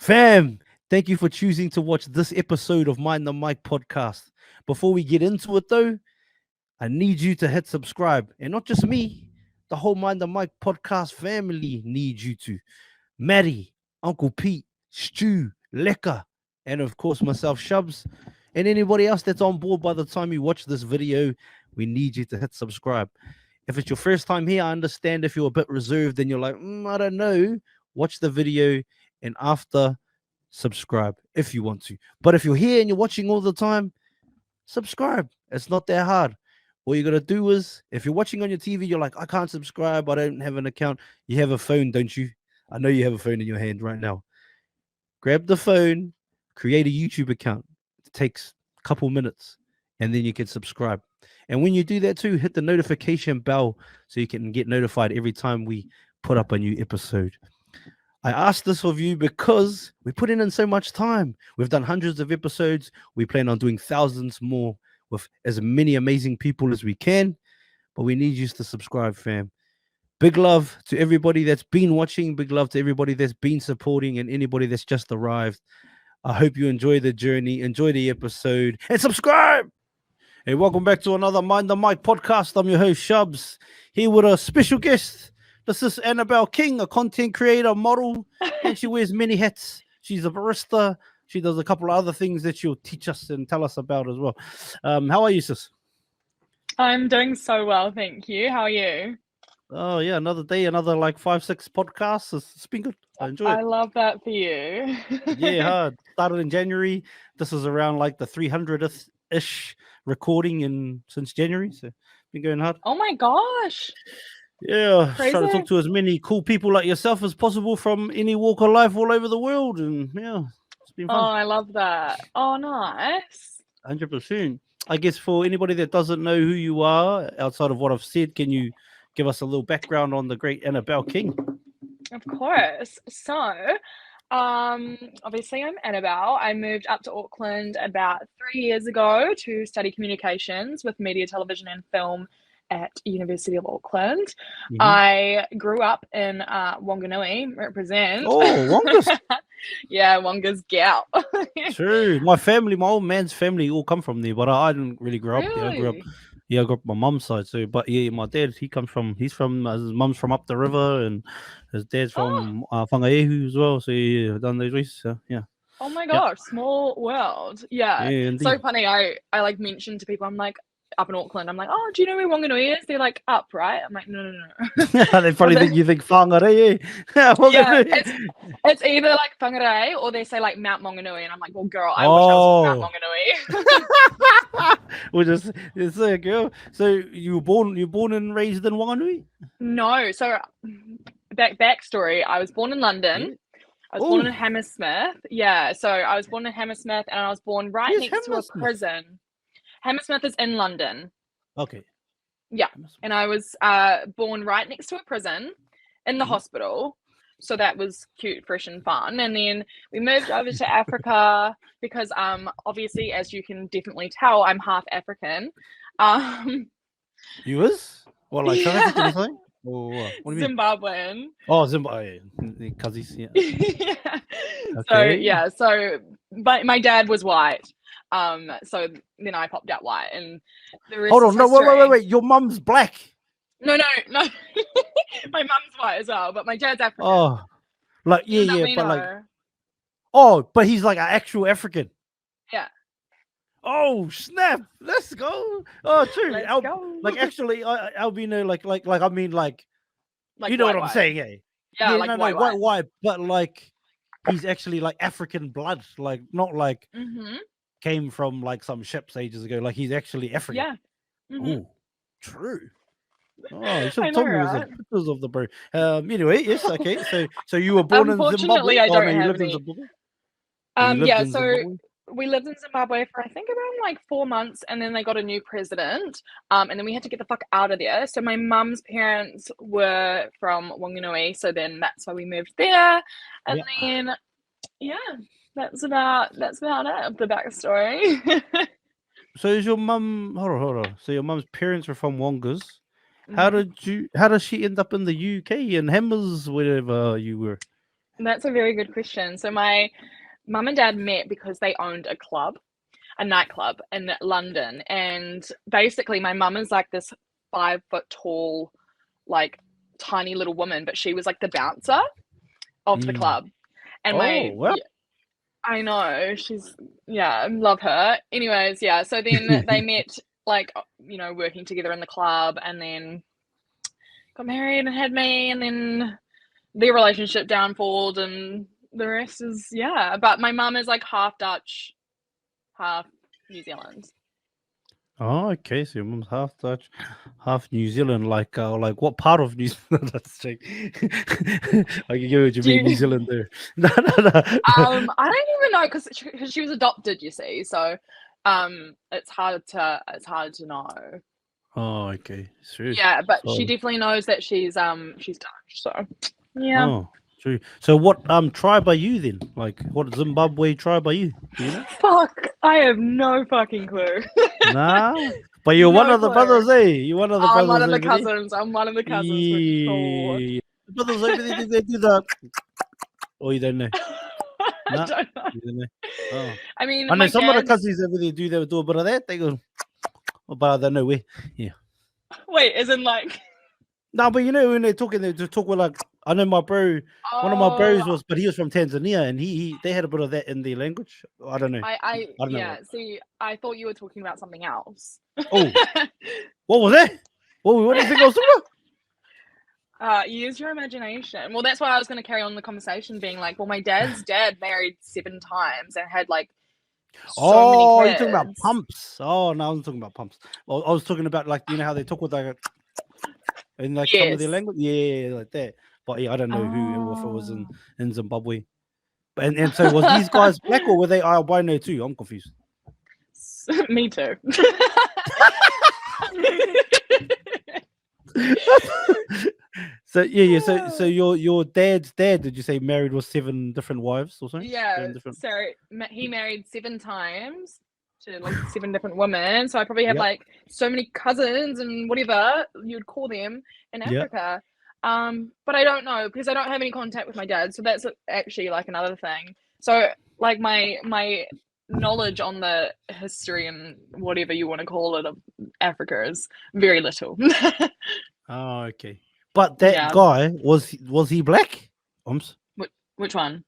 Fam, thank you for choosing to watch this episode of Mind the Mic podcast. Before we get into it, though, I need you to hit subscribe. And not just me, the whole Mind the Mic podcast family needs you to. Maddie, Uncle Pete, Stu, Leka, and of course myself, Shubz, and anybody else that's on board by the time you watch this video, we need you to hit subscribe. If it's your first time here, I understand if you're a bit reserved and you're like, I don't know, watch the video and after subscribe if you want to. But if you're here and you're watching all the time, subscribe. It's not that hard. All you got to do is, if you're watching on your TV, you're like, I can't subscribe, I don't have an account. You have a phone, don't you? I know you have a phone in your hand right now. Grab the phone, create a YouTube account. It takes a couple minutes, and then you can subscribe. And when you do that too, hit the notification bell so you can get notified every time we put up a new episode. I asked this of you because we put in so much time. We've done hundreds of episodes. We plan on doing thousands more with as many amazing people as we can. But we need you to subscribe, fam. Big love to everybody that's been watching. Big love to everybody that's been supporting and anybody that's just arrived. I hope you enjoy the journey, enjoy the episode, and subscribe. Hey, welcome back to another Mind the Mic podcast. I'm your host, Shubz, here with a special guest. This is Annabelle King, a content creator, model, and she wears many hats. She's a barista. She does a couple of other things that she'll teach us and tell us about as well. How are you, sis? I'm doing so well, thank you. How are you? Oh, yeah, another day, another like 5-6 podcasts. It's been good. I enjoy it. I love that for you. Yeah, hard. Started in January. This is around like the 300th-ish recording since January. So been going hard. Oh my gosh. Yeah, Crazy. trying to talk to as many cool people like yourself as possible from any walk of life all over the world. And yeah, it's been Oh, fun. I love that. Oh, nice. 100%. I guess for anybody that doesn't know who you are, outside of what I've said, can you give us a little background on the great Annabelle King? Of course. So, obviously I'm Annabelle. I moved up to Auckland about 3 years ago to study communications with media, television and film at University of Auckland. Mhm. I grew up in Wanganui, represent. Oh, Wongas. Yeah, Wonga's gal. True. My family, my old man's family all come from there, but I didn't really grow up there. I grew up on my mum's side. So, but yeah, my dad, he's from his mum's from up the river and his dad's from Whangaehu as well. So yeah, I've done those ways. So yeah. Oh my gosh, small world. Yeah. Yeah, indeed. So funny. I like mentioned to people, I'm like, up in Auckland, I'm like, oh, do you know where Wanganui is? They're like, up, right? I'm like, no. They probably think you think Whangarei. Yeah, it's either like Whangarei or they say like Mount Wanganui, and I'm like, well, girl, I wish I was from Mount Wanganui. We're just it's a girl. So you were born and raised in Wanganui? No, so backstory. I was born in London. I was born in Hammersmith. Yeah, so I was born in Hammersmith, and I was born right next to a prison. Hammersmith is in London. Okay. Yeah, and I was born right next to a prison in the hospital. So that was cute, fresh and fun. And then we moved over to Africa because obviously, as you can definitely tell, I'm half African. You was? What, like South African or something? Or what? What do you mean? Zimbabwean. Oh, Zimbabwe. Cousins, yeah. Yeah. Okay. So my dad was white. So then I popped out white, and the rest Hold on, is no, history. wait. Your mum's black. No. My mum's white as well, but my dad's African. Oh, like yeah, but like, but he's like an actual African. Yeah. Oh snap! Let's go. Oh, true. Let's go. Like actually, albino, like I mean, like you know what I'm saying, eh? Yeah, like white, but like he's actually like African blood, like not like came from like some ships ages ago. Like he's actually African. Yeah. Oh, true. Oh, you should have told me it was the pictures of the bird. Anyway, yes, okay. So you were born in Zimbabwe. Unfortunately, I don't have any. Yeah, so we lived in Zimbabwe for I think around like 4 months, and then they got a new president. And then we had to get the fuck out of there. So my mum's parents were from Wanganui, so then that's why we moved there. And then that's about it, the backstory. So is your mum hold on. So your mum's parents were from Wongas. How does she end up in the UK and Hammers, wherever you were? That's a very good question. So my mum and dad met because they owned a nightclub in London, and basically my mum is like this 5 foot tall, like tiny little woman, but she was like the bouncer of the club. And Oh, well. I know, I love her. Anyways, yeah, so then they met, like, working together in the club, and then got married and had me, and then their relationship downfalled, and the rest is, but my mum is like half Dutch, half New Zealand. Oh, okay. So your mum's half Dutch, half New Zealand. Like what part of New Zealand? That's check. I can get what you Do mean, New you, Zealand there. No. I don't even know, because she was adopted, you see, so it's hard to know. Oh, okay. True. Yeah, but she So, definitely knows that she's Dutch, so yeah. oh, true. So what tribe are you then? Like what Zimbabwe tribe are you? Do you know? Fuck, I have no fucking clue. Nah. But you're one No of the clue. brothers, eh? You're one of the I'm brothers one of the over there. cousins. I'm one of the cousins for sure. Yeah. The brothers over there, do they do the oh, you don't know. I Nah. don't know. You don't know. Oh. I mean, I know my some of the dad's. cousins over there do a bit of that. They go, oh, but I don't know where. Yeah. Wait, as in like. No, but you know when they're talking, they just talk with like I know my bro. One of my bros was, but he was from Tanzania, and he they had a bit of that in their language. I don't know. I don't know. Yeah. See, I thought you were talking about something else. Oh, what was that? What do you think I was talking about? Use your imagination. Well, that's why I was going to carry on the conversation, being like, well, my dad's dad married 7 times and had like so many kids. You're talking about pumps. Oh no, I wasn't talking about pumps. Well, I was talking about like you know how they talk with like in like some of their language, yeah, like that. But yeah, I don't know who if it was in Zimbabwe. And so was these guys black or were they albino too? I'm confused. Me too. So yeah. So your dad's dad, did you say married with 7 different wives or something? Yeah. So he married 7 times to like 7 different women. So I probably have like so many cousins and whatever you'd call them in Africa. But I don't know because I don't have any contact with my dad. So that's actually like another thing. So like my knowledge on the history and whatever you want to call it of Africa is very little. Oh, okay. But that guy was he black? Which one?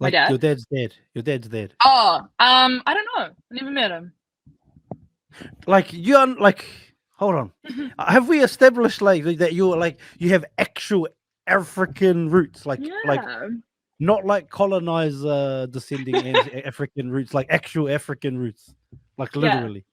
Like my dad? Your dad's dad. Your dad's dad. Oh, I don't know. I never met him. Like hold on. Have we established like that you're like you have actual African roots? Like not like colonizer descending African roots, like actual African roots. Like literally.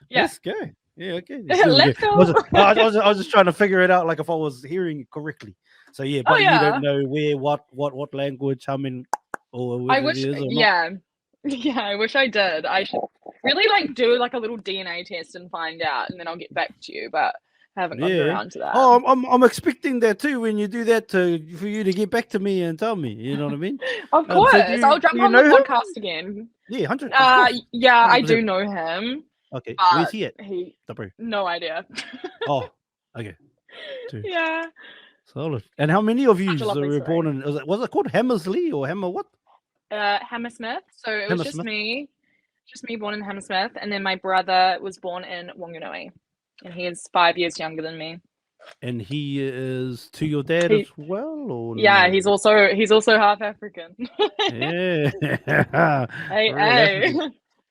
Yeah. Let's go. Yeah, okay. Let's go. I was just trying to figure it out, like if I was hearing it correctly. So yeah, but you don't know where, what language, how many, or I wish, I wish I did. I should really like do like a little DNA test and find out, and then I'll get back to you. But I haven't gotten around to that. Oh, I'm expecting that too. When you do that, for you to get back to me and tell me. You know what I mean? Of course, so I'll jump on the podcast again. Yeah, 100. Yeah, 100%. I do know him. Okay, where's he at? No idea. Oh, okay. Yeah. Solid. And how many of you were born in? Was it called Hammersley or Hammer what? Hammersmith. So it was just me born in Hammersmith, and then my brother was born in Wanganui, and he is 5 years younger than me. And he is to your dad as well, or yeah, no? he's also half African. Yeah. Hey.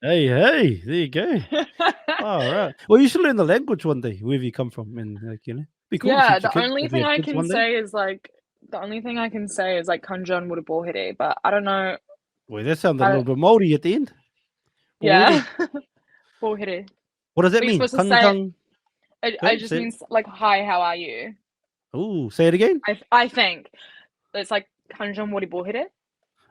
Hey, there you go. All right. Well, you should learn the language one day, wherever you come from, and like be cool. Yeah, the only thing I can say is like Kanjan Mudabohere, but I don't know. Well, that sounded a little bit Māori at the end. Yeah. Bohere. What does that mean? Kanjan. It just means like, hi, how are you? Oh, say it again. I think it's like Kanjan Mudabohere.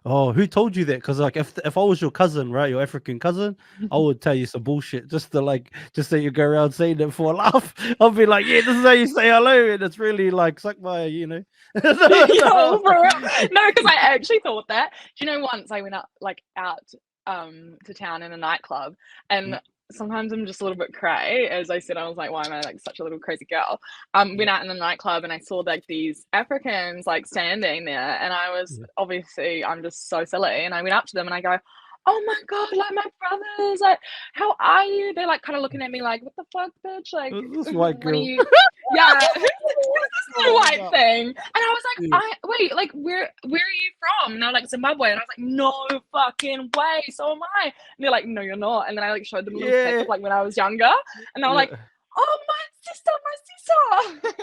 Oh, who told you that? Because like if I was your cousin, right, your African cousin, I would tell you some bullshit just so you go around saying it for a laugh. I'll be like, yeah, this is how you say hello, and it's really like suck my, Yo, for real. No, because I actually thought that. Do you know once I went out to town in a nightclub, and sometimes I'm just a little bit cray. As I said, I was like, why am I like such a little crazy girl? Went out in the nightclub and I saw like these Africans like standing there, and I was obviously I'm just so silly, and I went up to them and I go, oh my god, like my brothers, like how are you? They're like kind of looking at me like, what the fuck, bitch? Like, This white what are girl. you? Yeah, who's this little white thing? And I was like, wait, like where are you from? And they're like, Zimbabwe. And I was like, no fucking way, so am I. And they're like, no, you're not. And then I like showed them a little pic of like when I was younger, and they were like, oh my sister.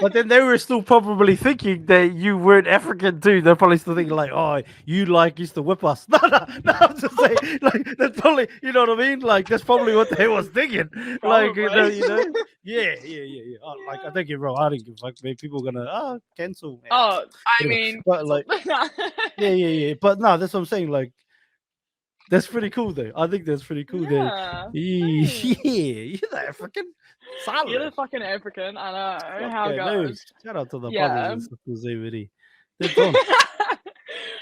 But then they were still probably thinking that you weren't African too. They're probably still thinking like, oh, you like used to whip us. No, I'm just saying, like that's probably, you know what I mean? Like that's probably what they was thinking. Like you know, yeah. Like I think you're wrong. I think like people are gonna cancel. Oh, I mean, but like, yeah. But no, that's what I'm saying. Like. That's pretty cool, though. I think that's pretty cool. Yeah, you're the African. Solid. You're the fucking African. I know how it goes. Shout out to the brothers and sisters everybody.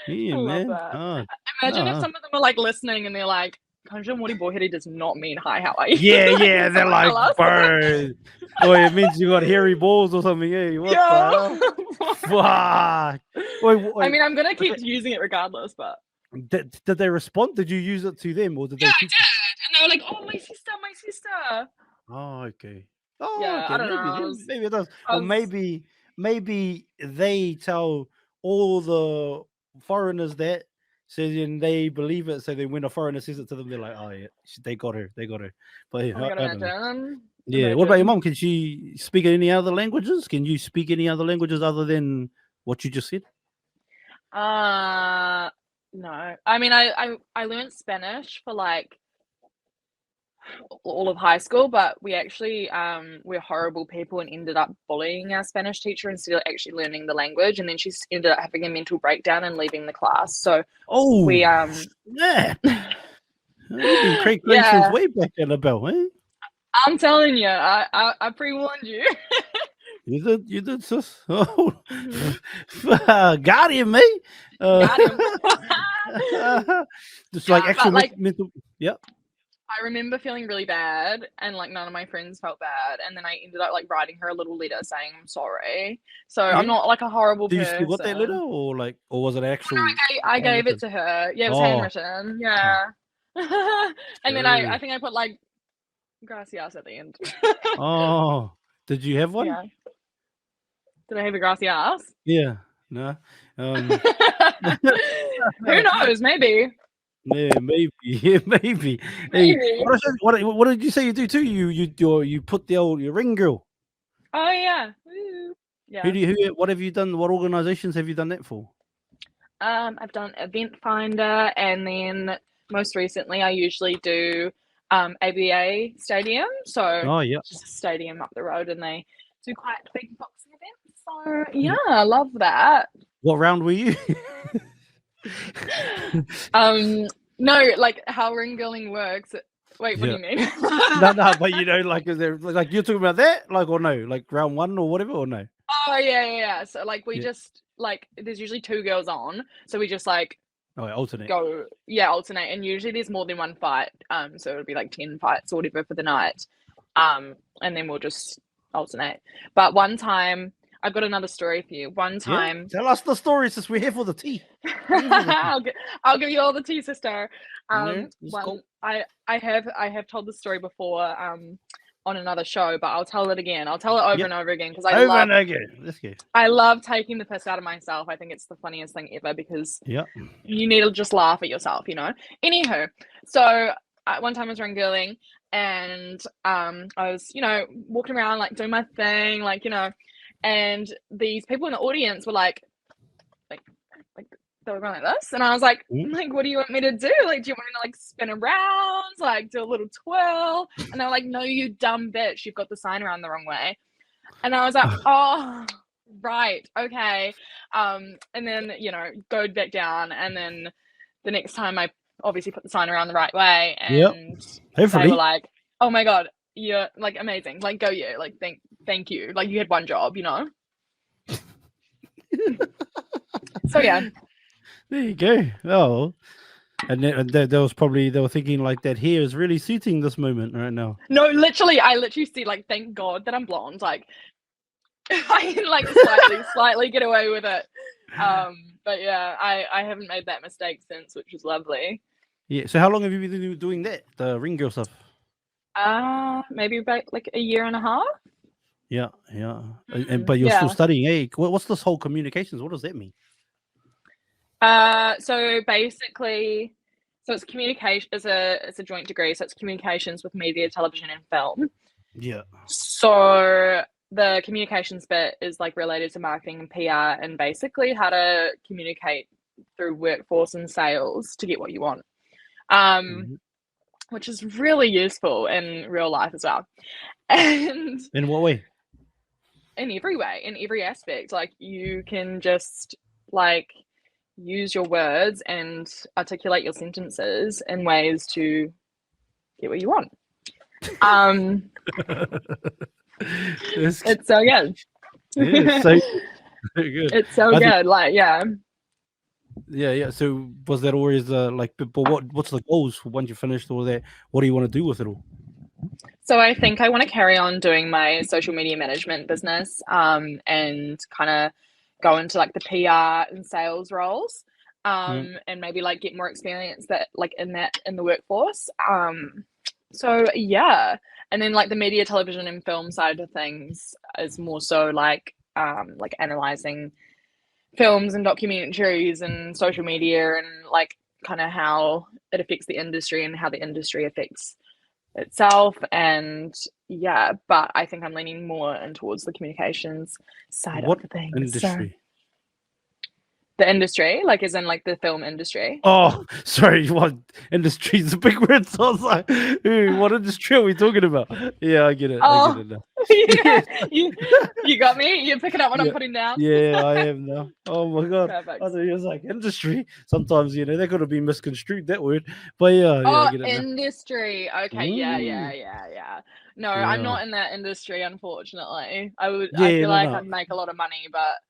Yeah, man. Imagine if some of them are like listening and they're like, Kanjin Wadi Bohiri does not mean hi, how are you? Yeah, they're like, bird. Oh, it means you got hairy balls or something. Hey, what the hell? Fuck. Wait. I mean, I'm gonna keep using it regardless, but. Did they respond? Did you use it to them, or did they? Yeah, I did, and they were like, "Oh, my sister." Oh, okay. Oh, yeah, okay. I don't know. Maybe it does, or maybe they tell all the foreigners that, so then they believe it. So then when a foreigner says it to them, they're like, "Oh yeah, they got her." But yeah, I don't know. Yeah. What about your mom? Can she speak any other languages? Can you speak any other languages other than what you just said? No, I mean, I learned Spanish for like all of high school, but we actually we're horrible people and ended up bullying our Spanish teacher instead of actually learning the language, and then she ended up having a mental breakdown and leaving the class. So we yeah, you've been creations way back, Annabelle, eh? I'm telling you, I pre-warned you. You did, sis. Oh, got him, mate. Got him. Just like actual mental. Yep. I remember feeling really bad, and like none of my friends felt bad, and then I ended up like writing her a little letter saying I'm sorry. So I'm not like a horrible person. Do you still got that letter, or was it actual? No, I gave it to her. Yeah, it was handwritten. Yeah. And then I think I put like gracias at the end. Oh, did you have one? Yeah. Did I have a gracias? Yeah. No. Who knows? Maybe. Yeah, maybe. Hey, what did you say you do too? You put your ring girl. Oh yeah. Woo. Yeah. What have you done? What organizations have you done that for? I've done Event Finder, and then most recently I usually do ABA Stadium. So just a stadium up the road, and they do quite big boxing events. So yeah, I love that. What round were you? No, like how ring girling works. Wait, what do you mean? no, but you know, like, is there like you're talking about that, like, or no, like round one or whatever, or no? Oh yeah. So like we just like there's usually 2 girls on, so we just like alternate. Alternate, and usually there's more than one fight. So it'll be like 10 fights or whatever for the night. And then we'll just alternate. But one time, I've got another story for you. One time, tell us the story, since we're here for the tea. I'll give you all the tea, sister. I have told the story before on another show, but I'll tell it again. I'll tell it over and over again because I love taking the piss out of myself. I think it's the funniest thing ever because you need to just laugh at yourself, you know. Anywho, so one time I was ring girling, and I was, you know, walking around like doing my thing, like, you know. And these people in the audience were like they were going like this, and I was like, what do you want me to do? Like, do you want me to like spin around, like do a little twirl? And they're like, no, you dumb bitch, you've got the sign around the wrong way. And I was like, oh, right, okay. And then, you know, go back down, and then the next time I obviously put the sign around the right way, and they were like, oh my god, you're like amazing, like go you, like thank you, like you had one job, you know. So yeah, there you go. Oh, And there was probably they were thinking like that hair is really suiting this moment right now. No, literally, I literally see like, thank God that I'm blonde. Like, I can like slightly get away with it. But yeah, I haven't made that mistake since, which is lovely. Yeah. So how long have you been doing that? The ring girl stuff. Maybe about like a year and a half. Yeah. But you're still studying. Hey, what's this whole communications? What does that mean? So basically, it's communication. It's a joint degree. So it's communications with media, television, and film. Yeah. So the communications bit is like related to marketing and PR, and basically how to communicate through workforce and sales to get what you want. Which is really useful in real life as well. And in what way? In every way, in every aspect. Like, you can just like use your words and articulate your sentences in ways to get what you want. It's so good. Yeah, so good. It's so good. Like, yeah. So was that always like, but what's the goals once you finished all that? What do you want to do with it all? So I think I want to carry on doing my social media management business, and kind of go into like the PR and sales roles, and maybe like get more experience in the workforce. So yeah, and then like the media, television, and film side of things is more so like analyzing films and documentaries and social media and like kind of how it affects the industry and how the industry affects itself. And yeah, but I think I'm leaning more in towards the communications side of things. Industry? The industry, like as in like the film industry. Oh, sorry, what industry is a big word, so I was like, what industry are we talking about? Yeah, I get it. I get it now. You got me? You're picking up what I'm putting down? Yeah, I am now. Oh my god. Perfect. I thought it was like industry. Sometimes, they could have been misconstrued, that word. But I get it industry. Now. Okay, yeah. No, I'm not in that industry, unfortunately. I feel like I'd make a lot of money, but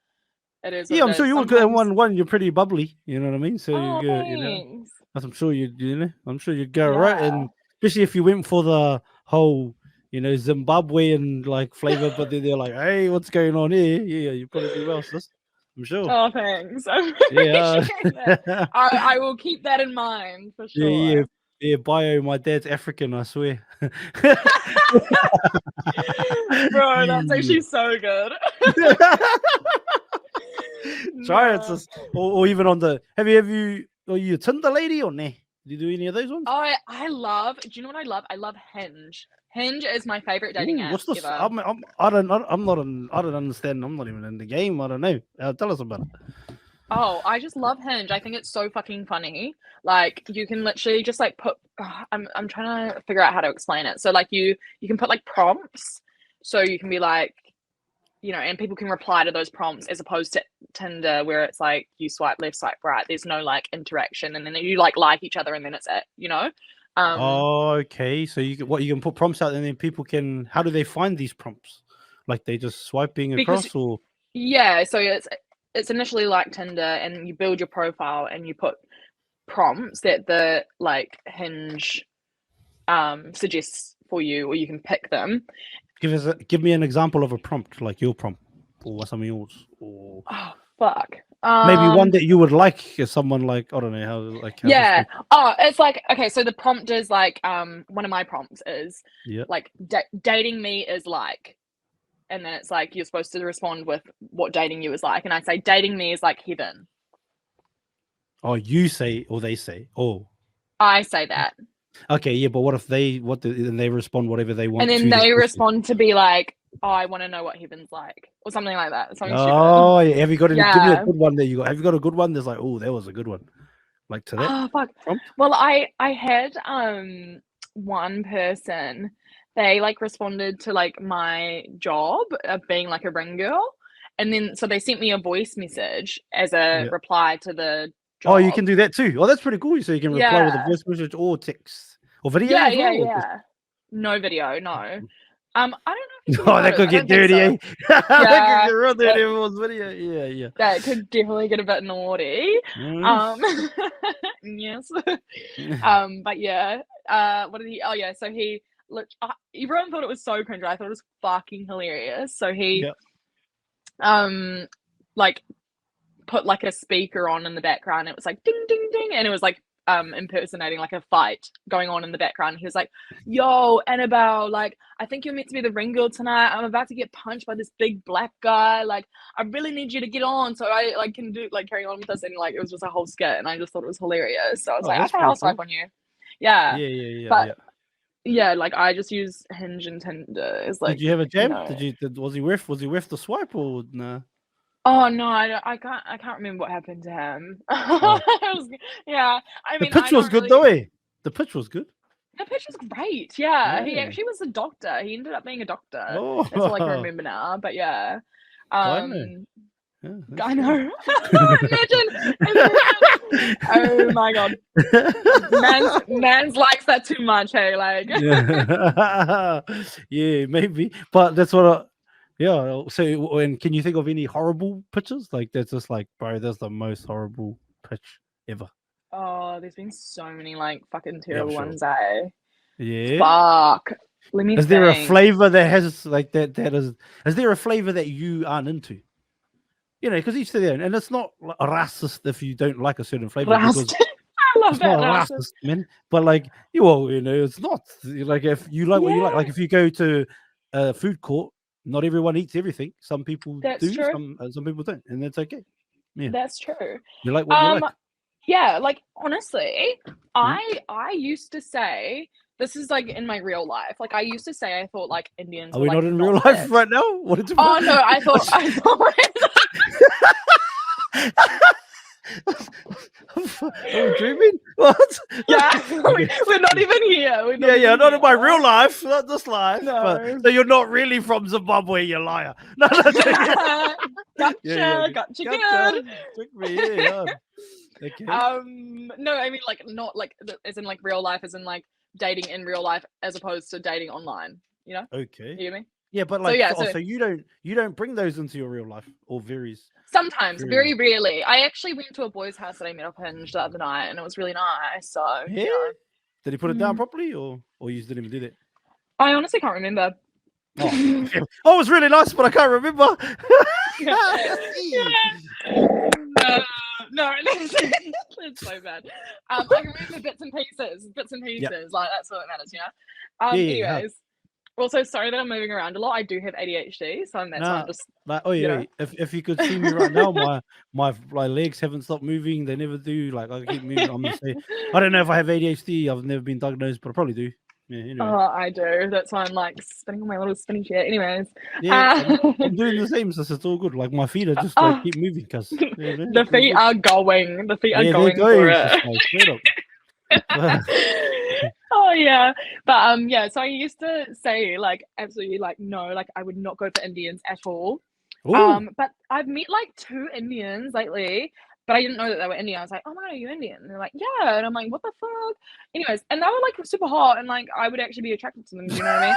it is. Yeah, I'm sure you would. One, you're pretty bubbly. You know what I mean. So you go. Thanks. I'm sure I'm sure you'd go right, and especially if you went for the whole, Zimbabwean like flavor. But then they're like, "Hey, what's going on here?" Yeah, you probably do well, sis. I'm sure. Oh, thanks. I will keep that in mind for sure. Yeah. Bio. My dad's African. I swear. Bro, that's actually so good. Try it, sis. Or even on the are you a Tinder lady or nah? Do you do any of those ones? Oh, I love. Do you know what I love? I love Hinge. Hinge is my favorite dating app. What's this? I don't understand. I'm not even in the game. I don't know. Tell us about it. Oh, I just love Hinge. I think it's so fucking funny. Like, you can literally just like put. I'm trying to figure out how to explain it. So like you can put like prompts. So you can be like, and people can reply to those prompts, as opposed to Tinder where it's like you swipe left, swipe right. There's no like interaction, and then you like each other, and then it's it. Okay. So you can put prompts out, and then people can. How do they find these prompts? Like they just swiping across, or? Yeah. So it's initially like Tinder, and you build your profile, and you put prompts that the like Hinge suggests for you, or you can pick them. Give me an example of a prompt, like your prompt or something yours, or fuck. Maybe one that you would like someone like, I don't know how yeah. Oh, it's like, okay, so the prompt is like one of my prompts is like dating me is like, and then it's like you're supposed to respond with what dating you is like, and I say dating me is like heaven. Oh, you say or they say? Oh, I say that. Okay, yeah, but what if they respond whatever they want, and then they respond to be like, oh, I want to know what heaven's like, or something like that. Something stupid. Yeah. Have you got any? Give me a good one that you got. Have you got a good one? There's like, oh, that was a good one. Like to that. Oh fuck. Well, I had one person. They like responded to like my job of being like a ring girl, and then so they sent me a voice message as a reply to the job. Oh, you can do that too. Oh, that's pretty cool. So you can reply with a voice message or text or video. Yeah. No video, no. I don't know if Oh, that could I get don't think dirty, so. eh? That could Yeah, get real dirty that, in everyone's video. Yeah, yeah. that could definitely get a bit naughty. Mm. Yes. Yeah. But yeah, what did he? Oh yeah, so he look. Everyone thought it was so cringe. I thought it was fucking hilarious. So he, Yeah. like put like a speaker on in the background. It was like ding ding ding, and it was like impersonating like a fight going on in the background. He was like, "Yo, Annabelle, like I think you're meant to be the ring girl tonight. I'm about to get punched by this big black guy. Like I really need you to get on so I like can do like carry on with this." And like it was just a whole skit, and I just thought it was hilarious. So I was Oh, like, that's "Okay, pretty I'll swipe cool. on you." Yeah, Yeah, yeah, yeah, but yeah. yeah, like I just use Hinge and Tinder. It's like Did you have a jam? know. Was he worth the swipe or nah? Oh no, I can't remember what happened to him. Oh, Yeah, I the mean, I pitch was don't good really. though, eh? The pitch was good. The pitch was great. Yeah, he Yeah. actually was a doctor. He ended up being a doctor. Oh, That's all I can remember now. But yeah, I know. Yeah, I that's know. good. Imagine. Oh my god, man's likes that too much. Hey, like. Yeah. Yeah, maybe. But that's what yeah. So and can you think of any horrible pitches? Like that's just like, bro, that's the most horrible pitch ever. Oh, there's been so many like fucking Yeah, I'm terrible sure. ones. Eh. Yeah. Fuck. Let me Is there a think. flavor that has like that is there a flavor that you aren't into? You know, because each to their own, and it's not a racist if you don't like a certain flavor because Rust. I love it's that not rust. racist, man. But like you know, it's not like if you like what you like. Yeah, Like if you go to a food court, not everyone eats everything. Some people that's do, true. some people don't, and that's okay. Yeah, That's true. you like what you Um, like. yeah, like honestly, Hmm? I used to say this is like in my real life. Like I used to say I thought like Indians Are were we like not in not real life fit. right now? What is it? Oh no, I thought Are we dreaming? What? yeah, Okay. we're not even here. We're not Yeah, even not in my here. real life, not this life. But, No. so you're not really from Zimbabwe, you liar. No, Gotcha, yeah. gotcha Gotcha. good. Trick me, yeah. Okay. No, I mean like not like as in like real life, as in like dating in real life as opposed to dating online. You know? Okay. You hear me? Yeah, but So like, yeah, so you don't bring those into your real life, or varies. sometimes, Very very rare. rarely. I actually went to a boy's house that I met off Hinge the other night, and it was really nice. So Yeah. you know, Did he put it down properly, or you just didn't even do that? I honestly can't remember. Oh, oh, it was really nice, but I can't remember. No, that's so bad. I can remember bits and pieces. Yep. Like that's what matters, you know. Yeah. Anyways, also sorry that I'm moving around a lot. I do have ADHD, so that's why I'm just Like, oh you yeah, know. if you could see me right now, my legs haven't stopped moving. They never do. Like I keep moving. I'm gonna say, I don't know if I have ADHD. I've never been diagnosed, but I probably do. Yeah. Anyway. Oh, I do. That's why I'm like spinning on my little spinning chair. Anyways, Yeah, I'm doing the same. So it's all good. Like my feet are just like keep moving, cause you know, the feet are going. The feet are yeah, going they're for going. it. Just like straight up. Oh yeah, but yeah. So I used to say like absolutely like no, like I would not go for Indians at all. Ooh. But I've met like 2 Indians lately, but I didn't know that they were Indian. I was like, oh my god, are you Indian? And they're like, yeah, and I'm like, what the fuck? Anyways, and they were like super hot, and like I would actually be attracted to them. Do you know what I mean?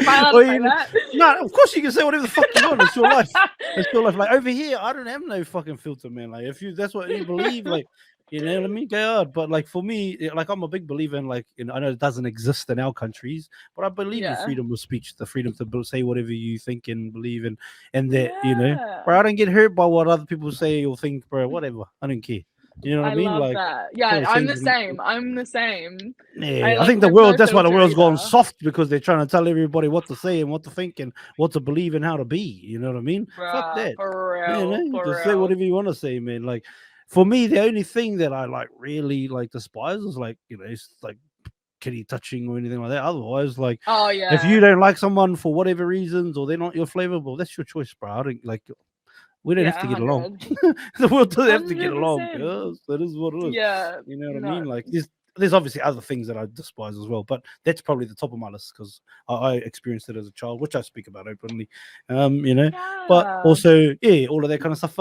Am I allowed to say that? No, of course you can say whatever the fuck you want. It's your life. It's your life. Like over here, I don't have no fucking filter, man. Like if that's what you believe, like you know what I mean, go hard. But like for me, like I'm a big believer in like I know it doesn't exist in our countries, but I believe in Yeah. freedom of speech, the freedom to say whatever you think and believe in, and that bro, I don't get hurt by what other people say or think, bro. Whatever, I don't care. You know what I mean? love Like that. Yeah, I'm the same. I'm the same. yeah, I like, think the have world, no that's why the filter world's gone either. soft because they're trying to tell everybody what to say and what to think and what to believe and how to be. You know what I mean? Fuck that. For You real, know, for just say real. whatever you want to say, man. Like for me, the only thing that I like really like despise is like, it's like kitty touching or anything like that. Otherwise, like Oh yeah. if you don't like someone for whatever reasons or they're not your flavor, well, that's your choice, bro. I don't like we don't have to get along. The world doesn't have to get along, 100%. girls. That is what it is. Yeah. You know what I mean? Like there's obviously other things that I despise as well, but that's probably the top of my list because I experienced it as a child, which I speak about openly. But Yeah. also, yeah, all of that kind of stuff.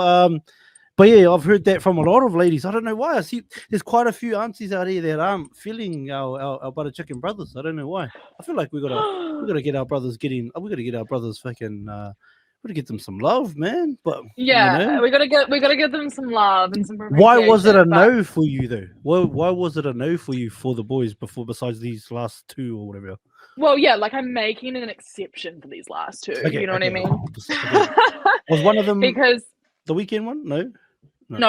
But yeah, I've heard that from a lot of ladies. I don't know why. I see there's quite a few aunties out here that aren't feeling our butter chicken brothers. I don't know why. I feel like we gotta get our brothers getting. We gotta get our brothers fucking. We gotta get them some love, man. But Yeah, we gotta give them some love and some why was it a appreciation, but- no for you though? Why was it a no for you for the boys before besides these last two or whatever? Well, yeah, like I'm making an exception for these last two. Okay, You know what I mean? okay. Was one of them Because the weekend one? No.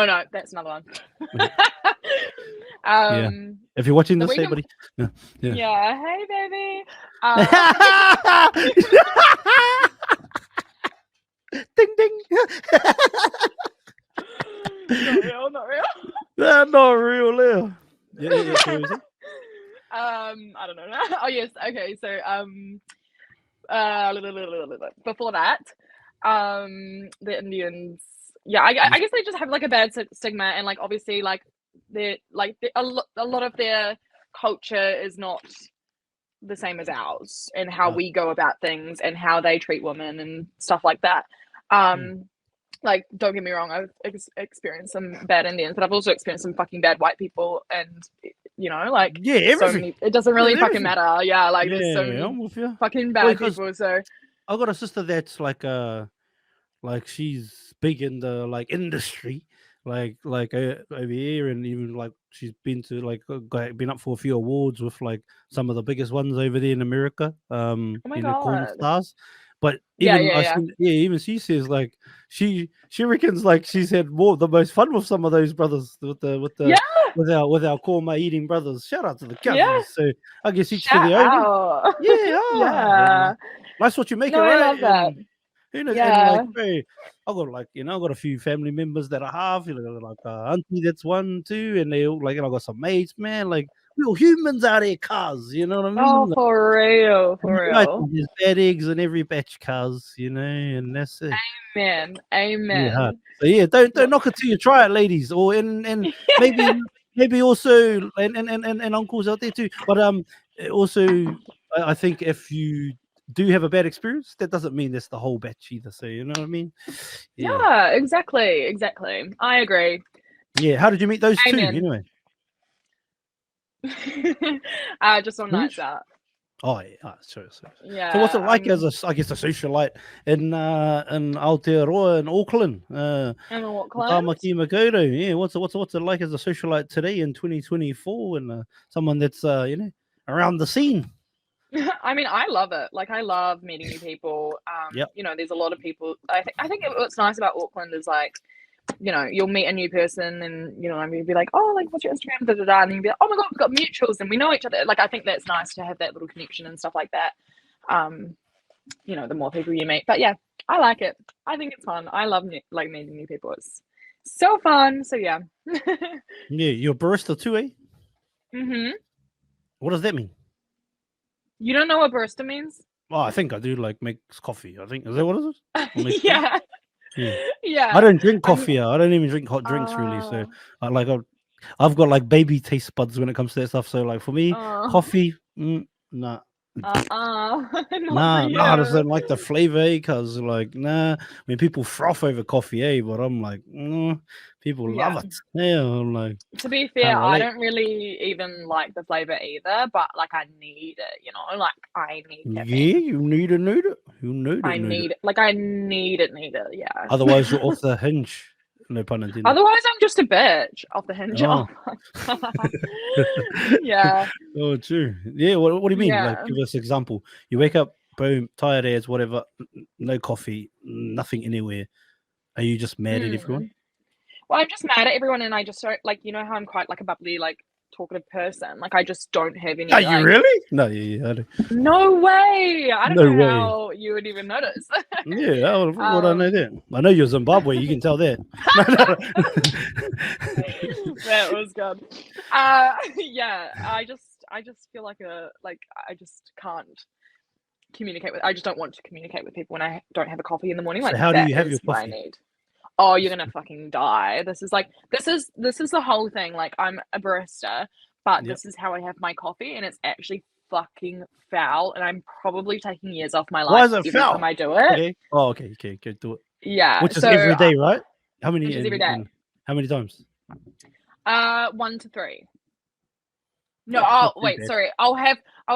no, that's another one. Yeah. If you're watching the this, hey, weekend- buddy. Yeah. Yeah, hey baby. Ding ding. Not real. That's not real, Leo. Yeah. So is it? I don't know. Oh yes, okay. So before that, the Indians. Yeah, I guess they just have like a bad stigma, and like obviously like they're like a lot of their culture is not the same as ours, and how we go about things and how they treat women and stuff like that. Like, don't get me wrong, I've experienced some bad Indians, but I've also experienced some fucking bad white people, and you know, like everything. It doesn't really fucking everything. matter. Yeah, like there's so I'm many with you. fucking bad people. So I got a sister that's like she's big in the like industry, like over here, and even like she's been to like been up for a few awards with like some of the biggest ones over there in America. oh my you know, corn God. stars. But Yeah, even even she says like she reckons like she's had the most fun with some of those brothers with our korma eating brothers. Shout out to the cousins. Yeah. So I guess each Shout to their own. out. Yeah. That's what you make No, it, right? I love that. You know, Yeah. and like, hey, I got like, you know, I got a few family members that I have, you know, like auntie that's one too, and they all like, you know, I got some mates, man. Like we're all humans out here, cuz, you know what I mean? Oh, for real, for real. There's bad eggs in every batch, cuz, you know, and that's it. Amen. Yeah. So yeah, don't knock it till you try it, ladies, or and maybe also and uncles out there too. But also I think if you do have a bad experience, that doesn't mean that's the whole batch either. So you know what I mean? Yeah, exactly. I agree. Yeah. How did you meet those two anyway? Just on nights out. Oh yeah, sure. Yeah. So what's it like as a, I guess, a socialite in Aotearoa in Auckland? In Auckland. Yeah. What's it like as a socialite today in 2024 and someone that's you know, around the scene? I mean, I love it. Like, I love meeting new people. You know, there's a lot of people. I think what's nice about Auckland is like, you know, you'll meet a new person and, you know, you'll be like, oh, like, what's your Instagram? Da, da, da. And you'll be like, oh my God, we've got mutuals and we know each other. Like, I think that's nice to have that little connection and stuff like that. You know, the more people you meet. But yeah, I like it. I think it's fun. I love like meeting new people. It's so fun. So yeah. Yeah, you're a barista too, eh? Mm-hmm. What does that mean? You don't know what barista means? Oh, I think I do. Like makes coffee. I think is that what it is? Yeah. Yeah. I don't drink coffee. I don't even drink hot drinks really. So I've got like baby taste buds when it comes to that stuff. So like for me, coffee, nah. Nah, I just don't like the flavor, because like when people froth over coffee, but I'm like, people love it. Yeah, I'm like, to be fair, I don't really even like the flavor either, but like I need it, you know, like I need caffeine. Yeah, you need it. I need it. Like I need it, yeah. Otherwise you're off the hinge. No pun intended. Otherwise I'm just a bitch off the hinge. Oh. Yeah. Oh, true. Yeah, what do you mean? Yeah. Like, give us an example. You wake up, boom, tired as whatever, no coffee, nothing anywhere. Are you just mad at everyone? Well, I'm just mad at everyone, and I just don't like, you know how I'm quite like a bubbly, like talkative person. Like I just don't have any. Are you really? No, yeah, I do. No way. I don't know how you would even notice. Yeah, I know that. I know you're Zimbabwe. You can tell that. That was good. Yeah, I just feel like I just can't communicate with. I just don't want to communicate with people when I don't have a coffee in the morning. Like, so how do you have your coffee? I need. Oh, you're gonna fucking die. This is the whole thing. Like, I'm a barista, but this is how I have my coffee, and it's actually fucking foul. And I'm probably taking years off my life. Why is it every foul? time I do it. Okay. Oh, okay, do it. Yeah. Which is every day, right? How many? Which is every day. How many times? 1 to 3. No, Not too wait, bad. sorry. I'll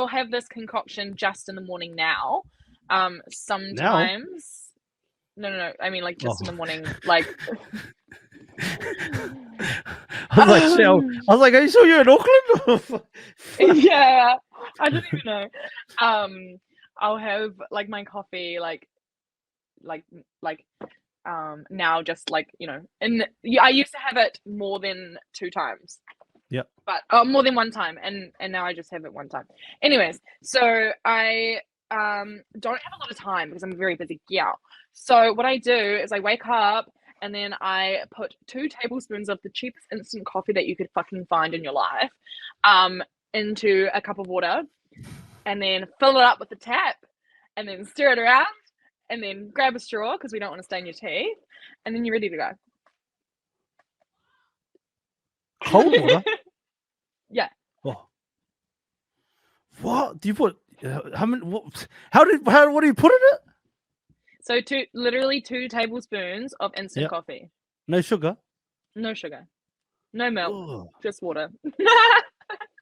have this concoction just in the morning now. Sometimes. No. I mean, like just in the morning, like. I was like, shit. I was like, are you sure you're in Auckland? Yeah, I don't even know. I'll have like my coffee, like now, just like, you know, and I used to have it more than 2 times. Yep. But more than 1 time, and now I just have it 1 time. Anyways, so I don't have a lot of time because I'm a very busy gal. So what I do is I wake up and then I put 2 tablespoons of the cheapest instant coffee that you could fucking find in your life into a cup of water, and then fill it up with the tap, and then stir it around, and then grab a straw because we don't want to stain your teeth, and then you're ready to go. Cold water? Yeah. Oh. What do you put? How many? What do you put in it? So literally 2 tablespoons of instant coffee. No sugar. No sugar. No milk. Ugh. Just water.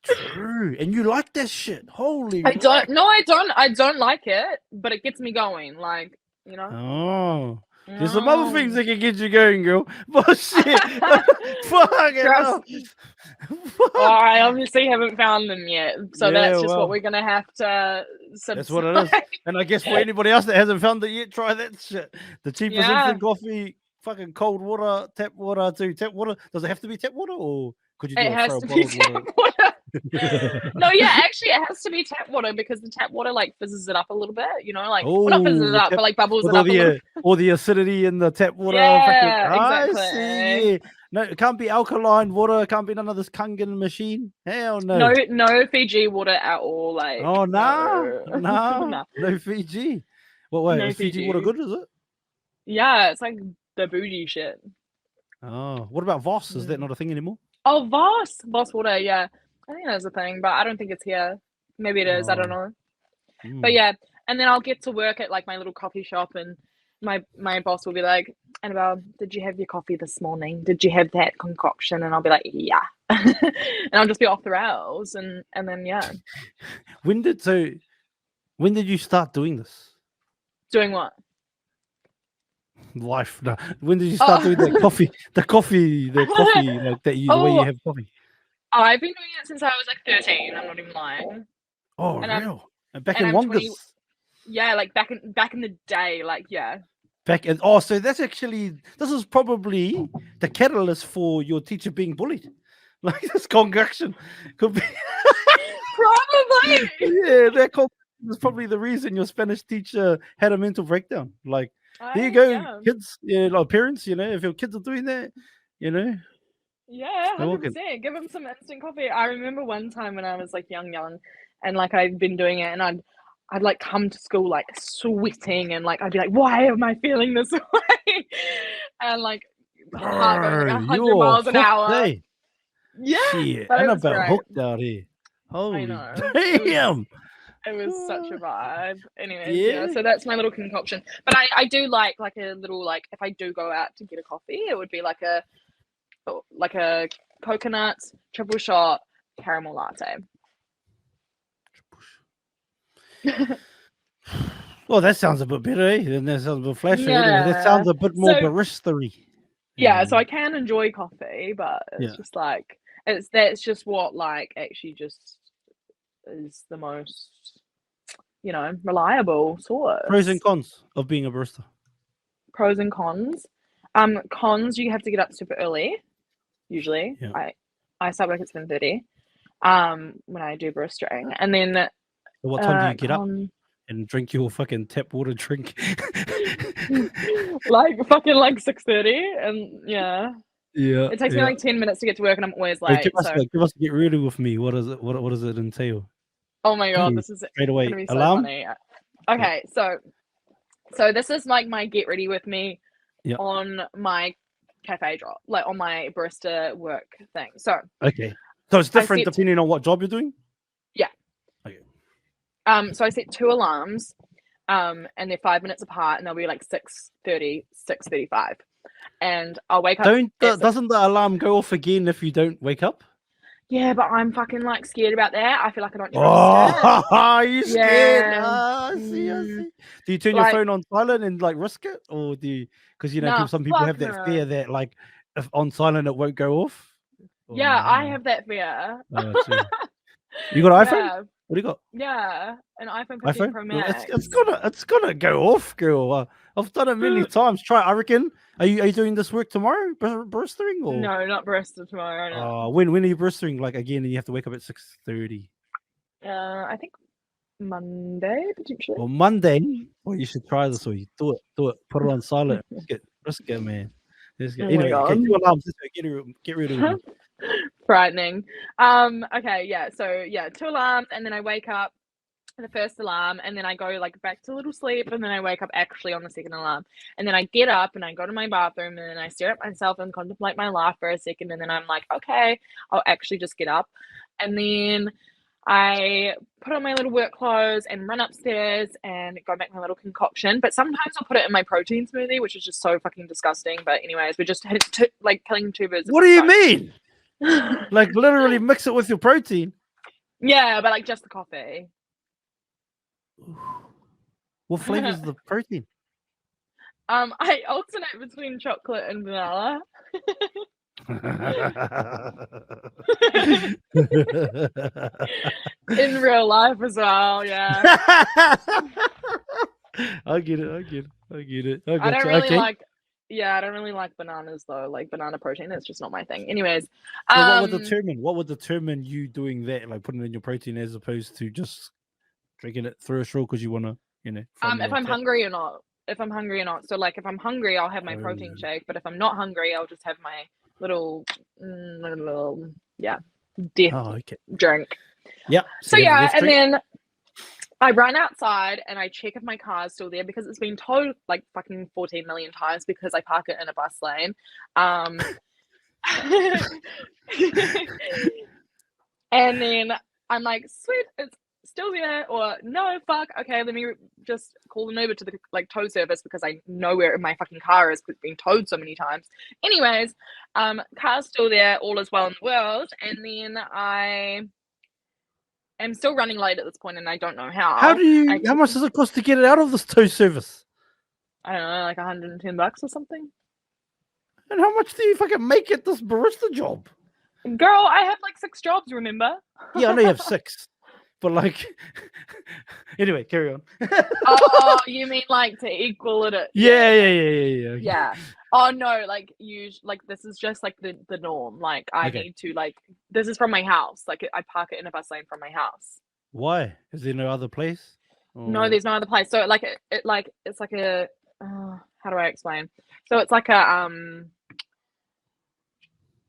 True. And you like that shit? Holy. I don't. No, I don't. I don't like it, but it gets me going. Like, you know. Oh. There's some other things that can get you going, girl. But shit. Fuck it. Oh, I obviously haven't found them yet, so that's just what we're gonna have to subscribe. That's what it is. And I guess for anybody else that hasn't found it yet, try that shit. The cheapest instant coffee, fucking cold water, tap water too. Tap water. Does it have to be tap water, or could you do it has to be tap water? No, yeah, actually, it has to be tap water because the tap water like fizzes it up a little bit. You know, like well, not fizzes it up, but like bubbles it up a little bit. Or the acidity in the tap water. Yeah, exactly. I see. No, it can't be alkaline water. It can't be none of this Kangen machine. Hell no. No Fiji water at all. Like, oh no, no Fiji. What way? Is Fiji water good? Is it? Yeah, it's like the bougie shit. Oh, what about Voss? Is that not a thing anymore? Oh, Voss water. Yeah, I think that's a thing, but I don't think it's here. Maybe it is. I don't know. But yeah, and then I'll get to work at like my little coffee shop, and my boss will be like, Annabelle, did you have your coffee this morning? Did you have that concoction? And I'll be like, yeah. And I'll just be off the rails, and then yeah. When did you start doing this? Doing what? Life. No. When did you start doing the coffee? The coffee like that. The way you have coffee. Oh, I've been doing it since I was like 13. I'm not even lying. Oh, real? And back in Wanganui. Yeah, like back in the day, like yeah. So this is probably the catalyst for your teacher being bullied. Like this concoction could be probably. Yeah, that concoction is probably the reason your Spanish teacher had a mental breakdown. Like, there you go, kids, like parents, you know, if your kids are doing that, you know. Yeah, 100%. Give them some instant coffee. I remember one time when I was like young, and like I'd been doing it, and I'd like come to school like sweating, and like I'd be like, why am I feeling this way? And like heart going like 100 miles an hour. Yeah, shit, Annabelle hooked out here. Holy damn. It was such a vibe. Anyway, yeah. So that's my little concoction. But I do like a little, like if I do go out to get a coffee, it would be like a coconut triple shot caramel latte. Well, that sounds a bit better, eh? Then that sounds a bit flashy. Yeah. That sounds a bit more barista-y. Yeah, so I can enjoy coffee, but it's just like that's just what like actually just is the most, you know, reliable source. Pros and cons of being a barista. Pros and cons. Cons, you have to get up super early. Usually, I start work at 7:30. When I do baristering, and then. What time do you get up and drink your fucking tap water drink? like fucking like 6:30, and yeah. It takes me like 10 minutes to get to work, and I'm always late. Give us get ready with me. What is it? What does it entail? Oh my god, this is straight away. Be so Alarm. Funny. Okay, so this is like my get ready with me on my cafe drop, like on my barista work thing. So it's different depending on what job you're doing. Yeah. Okay. So I set 2 alarms, and they're 5 minutes apart, and they'll be like 6:30, 6:35. and I'll wake up. Doesn't the alarm go off again if you don't wake up? Yeah, but I'm fucking like scared about that. I feel like I don't. Oh, are you scared? Yeah. I see. Do you turn your phone on silent and like risk it, or do you? Because some people have that fear that like if on silent it won't go off. Yeah, I have that fear. Oh, you got an iPhone? What do you got? Yeah, an iPhone 15 Pro Max. It's gonna go off, girl. I've done it many times. Try. I reckon. Are you doing this work tomorrow? Baristering or no? Not barista tomorrow. No. When are you baristering? Like again, and you have to wake up at 6:30. I think Monday potentially. Well, Monday. Well, you should try this. Or you do it. Put it on silent. Risk it, man. Anyway, okay, 2 alarms. Get rid of them. Frightening. Okay, yeah. So yeah, 2 alarms, and then I wake up the first alarm, and then I go like back to little sleep, and then I wake up actually on the second alarm, and then I get up and I go to my bathroom, and then I stare at myself and contemplate my life for a second, and then I'm like, okay, I'll actually just get up, and then I put on my little work clothes and run upstairs and go make my little concoction. But sometimes I'll put it in my protein smoothie, which is just so fucking disgusting. But anyways, we're just like killing 2 birds. What do you mean? Like literally mix it with your protein? Yeah, but like just the coffee. What flavor is the protein? I alternate between chocolate and vanilla. In real life as well, yeah. I get it. I don't really like. Yeah, I don't really like bananas though. Like banana protein, that's just not my thing. Anyways, so what would determine you doing that, like putting in your protein as opposed to just drinking it through a straw because you want to, if I'm hungry or not. So like if I'm hungry, I'll have my protein shake. But if I'm not hungry, I'll just have my little drink. Yeah. So yeah, and then I run outside and I check if my car is still there because it's been towed like fucking 14 million times because I park it in a bus lane. And then I'm like, sweet, it's still there, or no, fuck, okay, let me just call an Uber to the like tow service because I know where my fucking car is because it's been towed so many times. Anyways, car's still there, all is well in the world, and then I am still running late at this point and I don't know how. How much does it cost to get it out of this tow service? I don't know, like $110 or something. And how much do you fucking make at this barista job? Girl, I have like 6 jobs, remember? Yeah, I know you have 6. But like, anyway, carry on. Oh, you mean like to equal it? Yeah. Oh no, like this is just like the norm. Like I need to like this is from my house. Like I park it in a bus lane from my house. Why? Is there no other place? Or... No, there's no other place. So like it's like a how do I explain? So it's like a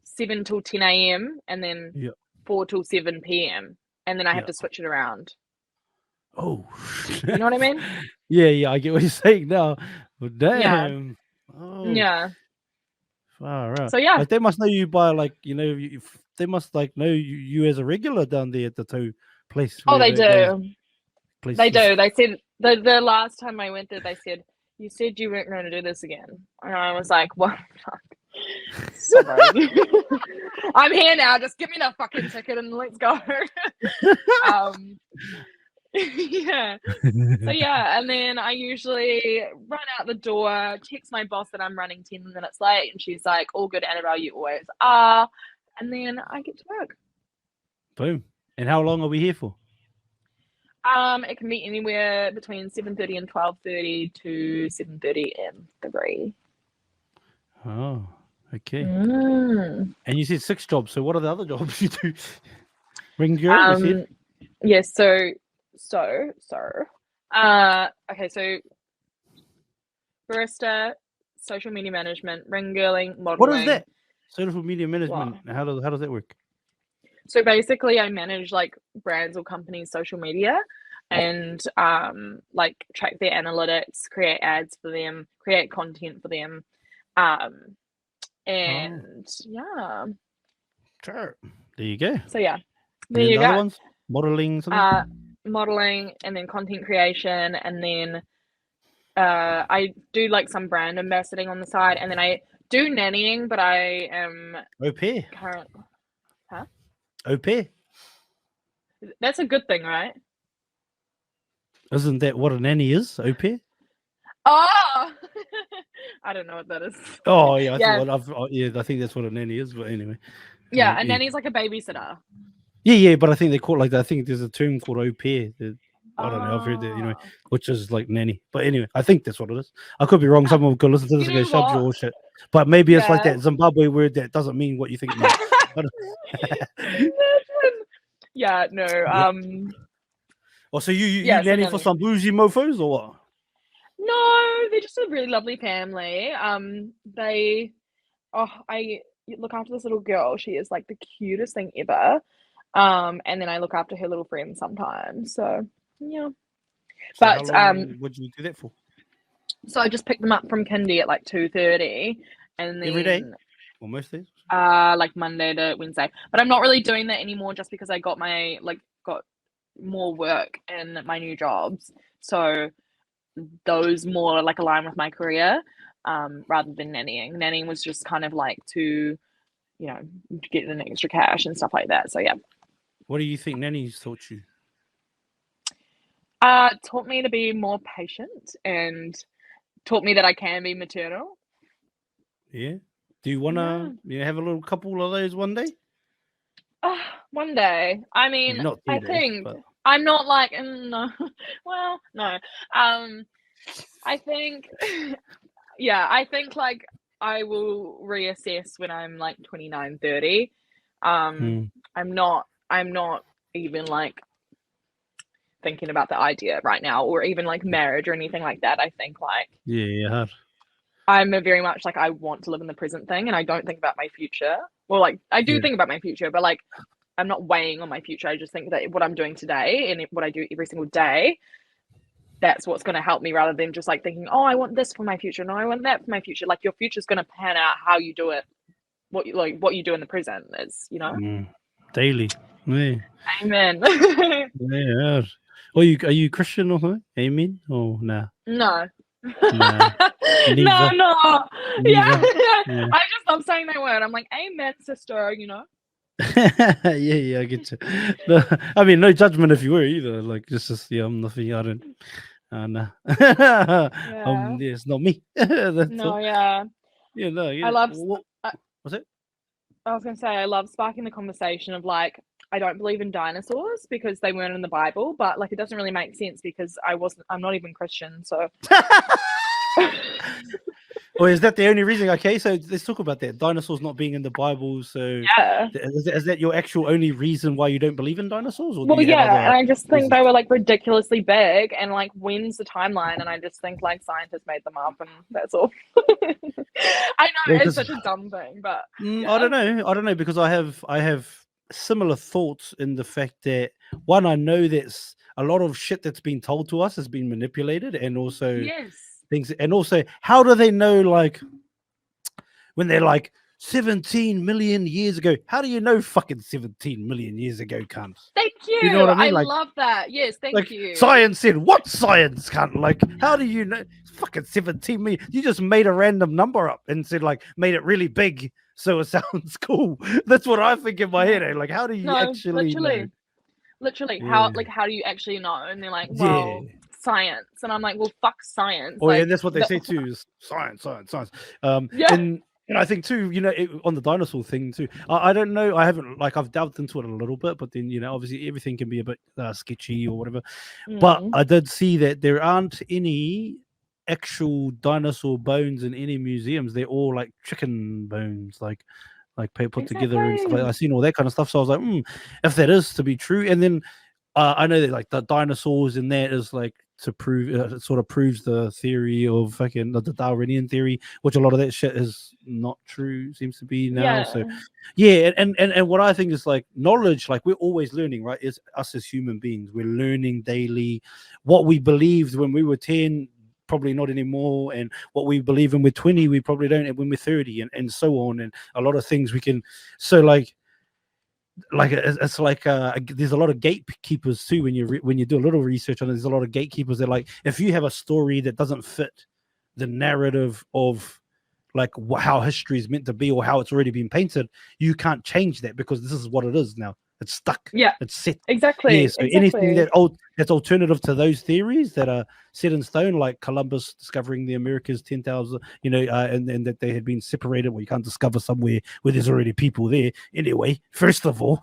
7 till 10 a.m. and then 4 till 7 p.m. and then I have to switch it around. Oh, you know what I mean? Yeah, I get what you're saying now. But damn. Yeah. Oh. Yeah. Far out. So yeah, like, they must know you by like they must like know you as a regular down there at the tow place. Oh, they do. They do. They said the last time I went there, they said you said you weren't going to do this again, and I was like, what? Sorry. I'm here now. Just give me the fucking ticket and let's go. Yeah. So yeah, and then I usually run out the door, text my boss that I'm running 10 minutes late, and she's like, all good, Annabelle, you always are. And then I get to work. Boom. And how long are we here for? It can be anywhere between 7:30 and 12:30 to 7:30 and 3. Oh, okay. And you said 6 jobs. So what are the other jobs you do? Ring girl. Yes. Okay. So barista, social media management, ring girling, modeling. What is that? Social media management. Wow. How does that work? So basically, I manage like brands or companies' social media, and like track their analytics, create ads for them, create content for them, and yeah. Sure. There you go. So yeah, there you go. Modeling, something. Modeling, and then content creation, and then I do like some brand ambassadoring on the side, and then I do nannying, but I am Au pair. current. Huh? Au pair. That's a good thing, right? Isn't that what a nanny is? Au pair? Oh, I don't know what that is. Oh yeah, I think that's what a nanny is. But anyway, Yeah, a nanny's like a babysitter. yeah, but I think they call it like that. I think there's a term called au pair. I don't know. I've heard that, Oh. which is like nanny. But anyway, I think that's what it is. I could be wrong. Someone could listen to this You and go, know Shubz, what? or shit. But maybe it's like Yeah. that Zimbabwe word that doesn't mean what you think it means. Yeah, no. Oh, so you Yeah, so nanny for nanny. some bougie mofos or what? No, they're just a really lovely family. I look after this little girl. She is like the cutest thing ever. And then I look after her little friends sometimes. So yeah. So how But long would you do that for? so I just picked them up from kindy at like 2:30, and then Every day? Or most days? like Monday to Wednesday. But I'm not really doing that anymore just because I got more work in my new jobs. So those more like align with my career, rather than nannying. Nannying was just kind of like to, get an extra cash and stuff like that. So yeah. What do you think nannies taught you? Taught me to be more patient and taught me that I can be maternal. Yeah. Do you want to have a little couple of those one day? One day. I mean, Not I days, think but... I'm not like, no. Well, no. I think, yeah, I think like I will reassess when I'm like 29, 30. I'm not even like thinking about the idea right now, or even like marriage or anything like that. I think like yeah, I'm a very much like I want to live in the present thing, and I don't think about my future. Well, like I do think about my future, but like I'm not weighing on my future. I just think that what I'm doing today and what I do every single day, that's what's going to help me, rather than just like thinking, oh, I want this for my future, no, I want that for my future. Like your future is going to pan out how you do it, what you do in the present is, daily. Yeah. Amen. Yeah. Are you Christian or something? Amen or nah? No. Nah. No. Yeah. Yeah. I just love saying that word. I'm like, amen, sister, yeah, I get you. No, I mean, no judgment if you were either. Like, just I'm nothing. I don't. Nah. Yeah. It's not me. No, yeah. Yeah, no. Yeah. I love. What's it? I was gonna say I love sparking the conversation of like I don't believe in dinosaurs because they weren't in the Bible, but like it doesn't really make sense because I'm not even Christian, so. Or is that the only reason? Okay, so let's talk about that. Dinosaurs not being in the Bible. So Yeah. Is that your actual only reason why you don't believe in dinosaurs? Or Well, do you have other and I just think reasons? they were like ridiculously big, and like when's the timeline? And I just think like scientists made them up, and that's all. I know it's such a dumb thing, but I don't know because I have similar thoughts in the fact that one, I know that's a lot of shit that's been told to us has been manipulated, and also things, and also how do they know, like when they're like 17 million years ago? How do you know fucking 17 million years ago, cunt? Thank you. You know what I mean? I love that. Yes, thank you. Science said, what science, cunt? Like, how do you know? Fucking 17 million. You just made a random number up and said, like, made it really big so it sounds cool. That's what I think in my head. Like, how do you actually know? Literally, how do you actually know? And they're like, well, science. And I'm like, well, fuck science. Oh, yeah, that's what they say too, is science. And I think too, on the dinosaur thing too, I don't know. I haven't, like, I've delved into it a little bit, but then, obviously everything can be a bit sketchy or whatever. But I did see that there aren't any actual dinosaur bones in any museums. They're all like chicken bones, like put together and stuff. I've seen all that kind of stuff. So I was like, if that is to be true. And then I know that like the dinosaurs in that is like to prove, it sort of proves the theory of fucking the Darwinian theory, which a lot of that shit is not true, seems to be now. So and what I think is like knowledge, like we're always learning, right? Is us as human beings, we're learning daily. What we believed when we were 10, probably not anymore, and what we believe when we're 20, we probably don't when we're 30, and so on. And a lot of things we can, so like like it's like there's a lot of gatekeepers too when you do a little research on it. There's a lot of gatekeepers that, like, if you have a story that doesn't fit the narrative of like how history is meant to be or how it's already been painted, you can't change that because this is what it is now. It's stuck. Yeah, It's set. Yeah. exactly, So anything exactly. that's alternative to those theories that are set in stone, like Columbus discovering the Americas 10,000, and that they had been separated. Well, you can't discover somewhere where there's already people there. Anyway, first of all,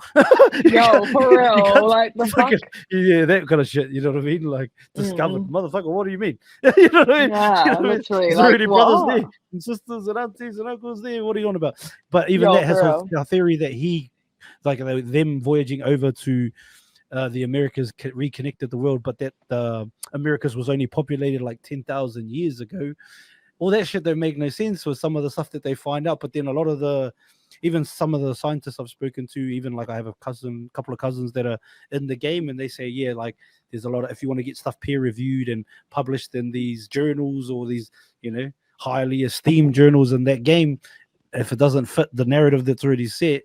Yo, for you real, can't like the fuck. fucking, yeah, that kind of shit. You know what I mean? Like discovered, Mm, motherfucker. What do you mean? You know what I mean? You yeah, know what I mean? literally, There's like already brothers there what? and sisters and aunties and uncles there. What are you on about? But even Yo, that has for real. a theory that like them voyaging over to the Americas reconnected the world, but that Americas was only populated like 10,000 years ago. All that shit don't make no sense with some of the stuff that they find out. But then a lot of even some of the scientists I've spoken to, even like I have a couple of cousins that are in the game, and they say, yeah, like there's a lot of, if you want to get stuff peer reviewed and published in these journals or these, highly esteemed journals in that game, if it doesn't fit the narrative that's already set,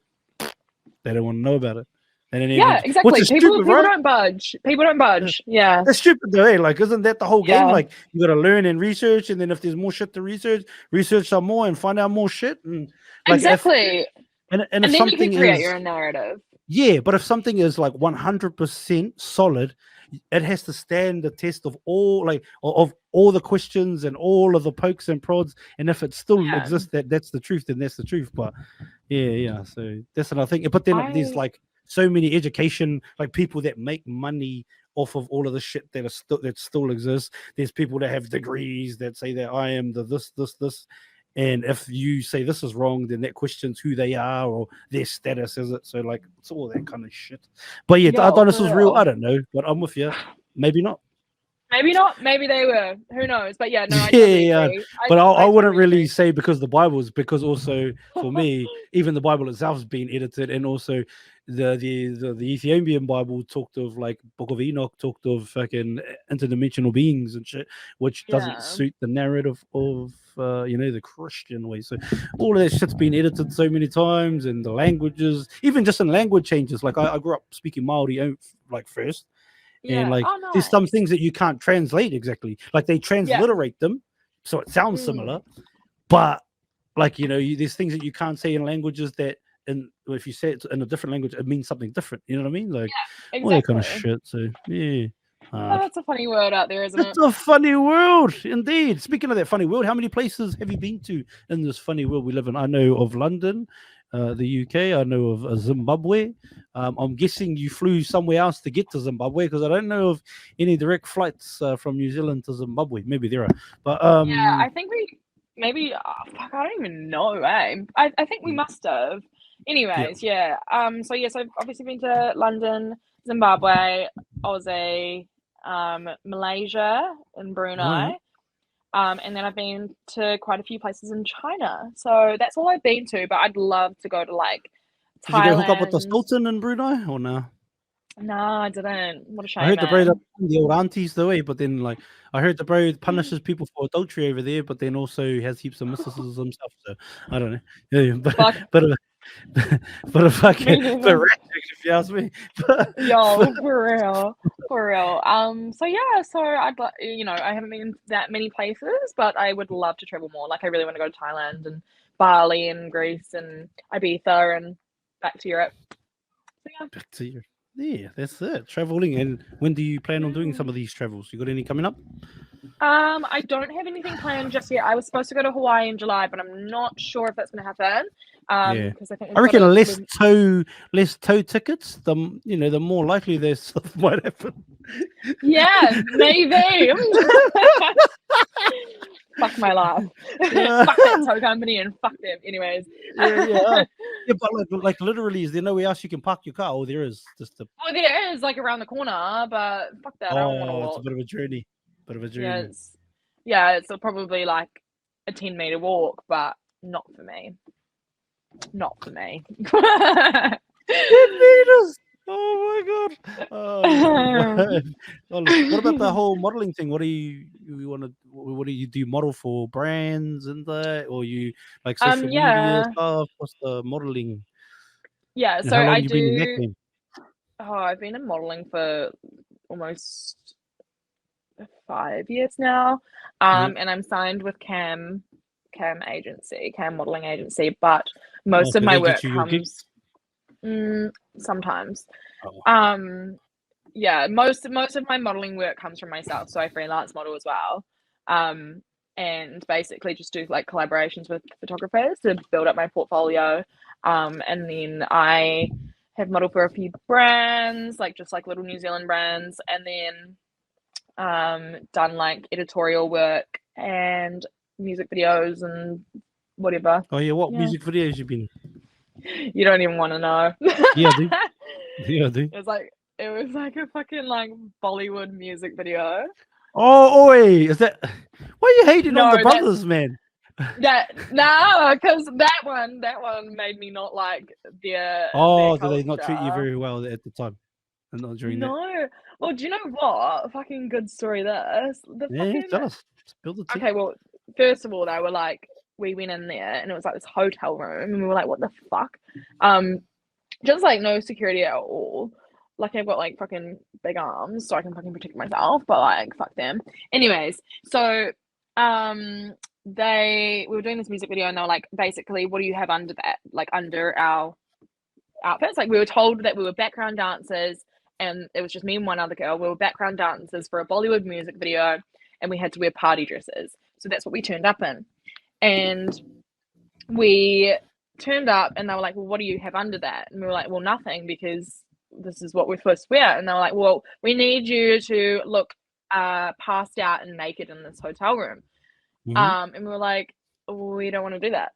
they don't want to know about it. And then Yeah, which exactly. is People stupid, right? don't budge. People don't budge. Yeah. That's stupid though, eh? Like, isn't that the whole game? Yeah. Like, you gotta learn and research, and then if there's more shit to research some more and find out more shit. And like Exactly. and if And then you something can create is, your own narrative. yeah, but if something is like 100% solid, it has to stand the test of all the questions and all of the pokes and prods. And if it still Yeah. exists, that's the truth, then that's the truth. But yeah. So that's another thing. But then there's like so many education, like people that make money off of all of the shit that still exists. There's people that have degrees that say that I am the this. And if you say this is wrong, then that questions who they are or their status, is it? So like it's all that kind of shit. But yeah, Yo, dinosaurs for real. real. I don't know, but I'm with you. Maybe not. Maybe not. Maybe they were. Who knows? But yeah, no, I Yeah, totally yeah. agree. But I I wouldn't totally really agree. say because the Bible is, because also for me, even the Bible itself has been edited, and also the Ethiopian Bible talked of like Book of Enoch talked of fucking interdimensional beings and shit, which doesn't Yeah. suit the narrative of the Christian way. So all of that shit's been edited so many times, and the languages, even just in language changes. Like I grew up speaking Maori like first. And Yeah. like Oh, there's some nice. things that you can't translate exactly. Like they Yeah. transliterate them, so it sounds similar, but like there's things that you can't say in languages that, and if you say it in a different language, it means something different. You know what I mean? Like all that kind of Exactly. shit. So yeah. Oh, that's a funny word out there, isn't it? It's a funny world, indeed. Speaking of that funny world, how many places have you been to in this funny world we live in? I know of London, the UK. I know of Zimbabwe. I'm guessing you flew somewhere else to get to Zimbabwe because I don't know of any direct flights from New Zealand to Zimbabwe. Maybe there are, but Yeah, I think we maybe. Fuck, I don't even know. I think we must have. yeah. Anyways, yeah. So yes, I've obviously been to London, Zimbabwe, Aussie, Malaysia, and All Brunei. And then I've been to quite a few places in China. So that's all I've been to. But I'd love to go to like Did you go hook up with the Thailand. Sultan in Brunei or no? No, I didn't. What a I shame, heard the bro that man. the old aunties the way, but then like I heard the bro punishes people for adultery over there, but then also has heaps of mistresses himself. So I don't know. Yeah, Fuck, but but a me fucking neither. but rat if you ask me. But, Yo, for real, for real. So yeah, so I'd like, I haven't been that many places, but I would love to travel more. Like, I really want to go to Thailand and Bali and Greece and Ibiza and back to Europe. So yeah. back to you. Yeah, that's it. Traveling. And when do you plan on doing some of these travels? You got any coming up? I don't have anything planned just yet. I was supposed to go to Hawaii in July, but I'm not sure if that's going to happen. Yeah, Because I think I we've got reckon to. less tow tickets, the more likely this stuff might happen. Yeah, maybe. Fuck my life. Yeah. Fuck that tow company and fuck them. Anyways. Yeah. But like literally, is there nowhere else you can park your car? Oh, there is. Just a Well, there is like around the corner, but fuck that. I don't want to it's a walk. bit of a journey. Yeah, it's probably like a 10-meter walk, but not for me. Not for me. 10 meters. Oh my god. What about the whole modeling thing? What do you want to? What do you do? Model for brands and that, or you like social media Yeah. stuff? What's the modeling? Yeah, And so how long I you been in that do. game? Oh, I've been in modeling for almost 5 years now. Yeah. And I'm signed with Cam modeling agency, but most of Okay, my they get work you your gigs. comes sometimes. Oh. Yeah, most of my modeling work comes from myself, so I freelance model as well. And basically just do like collaborations with photographers to build up my portfolio. And then I have modeled for a few brands, like just like little New Zealand brands, and then done like editorial work and music videos and whatever. Oh yeah, what Yeah. music videos you been? You don't even want to know. Yeah, I do. Yeah, I do. It was like a fucking like Bollywood music video. Oh, oi, is that? Why are you hating on No, the that's brothers, man? no, because that one made me not like their Oh, did they not treat you culture. very well at the time, and not during that? No. Well, do you know what? Fucking good story this. The Yeah, fucking tell us. Spill the tea. Okay, well, first of all, they were like, we went in there and it was like this hotel room, and we were like, what the fuck? Just like no security at all. Like I've got like fucking big arms, so I can fucking protect myself, but like fuck them. Anyways, so we were doing this music video, and they were like, basically, what do you have under that? Like under our outfits? Like we were told that we were background dancers, and it was just me and one other girl. We were background dancers for a Bollywood music video, and we had to wear party dresses. So that's what we turned up in. And we turned up, and they were like, well, what do you have under that? And we were like, well, nothing, because this is what we're supposed to wear. And they were like, well, we need you to look passed out and naked in this hotel room. Mhm. And we were like, we don't want to do that.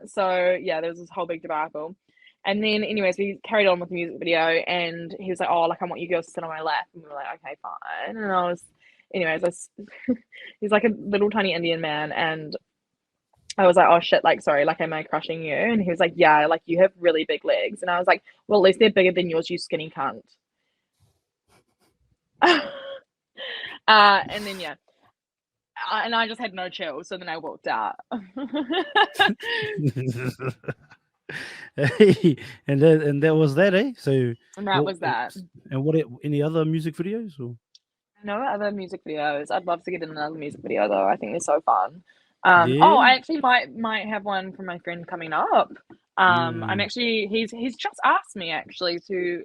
So yeah, there was this whole big debacle. And then anyways, we carried on with the music video, and he was like, oh, like I want you girls to sit on my lap. And we were like, okay, fine. And I was he's like a little tiny Indian man, and I was like, oh shit, like sorry, like am I crushing you? And he was like, yeah, like you have really big legs. And I was like, well, at least they're bigger than yours, you skinny cunt. And then yeah, and I just had no chill, so then I walked out. Hey, and that was that, eh? So And that was that. And what? Any other music videos? Or No other music videos. I'd love to get in another music video though. I think they're so fun. yeah. I actually might have one from my friend coming up. I'm actually he's just asked me actually to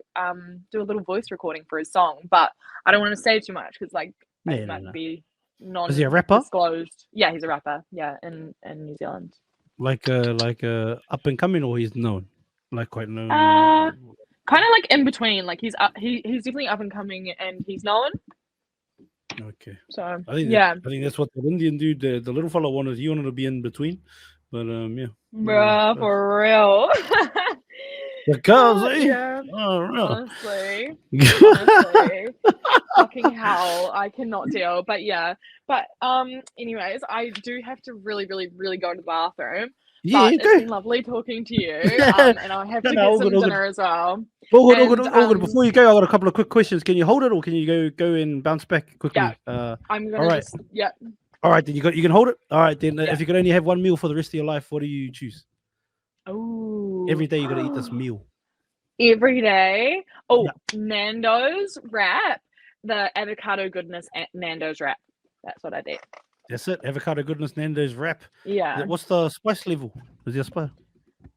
do a little voice recording for his song, but I don't want to say too much because like it might be Is he a rapper? non-disclosed. Yeah, he's a rapper. Yeah, in New Zealand. Like up and coming, or he's known, like quite known. Kind of like in between. Like he's he's definitely up and coming, and he's known. Okay. So I think yeah, I think that's what the Indian dude, the little fellow wanted. He wanted to be in between, but yeah. bruh, for real. The girls, eh? Yeah, Oh, real. honestly, fucking hell, I cannot deal. But yeah, anyways, I do have to really go to the bathroom. Yeah, But it's been lovely talking to you. And I have to get some dinner as well. All good. Before you go, I got a couple of quick questions. Can you hold it, or can you go and bounce back quickly? Yeah, I'm gonna all right. All right, then you can hold it. All right, then if you could only have one meal for the rest of your life, what do you choose? Oh, every day you gotta eat this meal. Every day. Oh, yeah. Nando's wrap, the avocado goodness Nando's wrap. That's what I did. That's it. Avocado goodness Nando's wrap. Yeah. What's the spice level? Is there spice?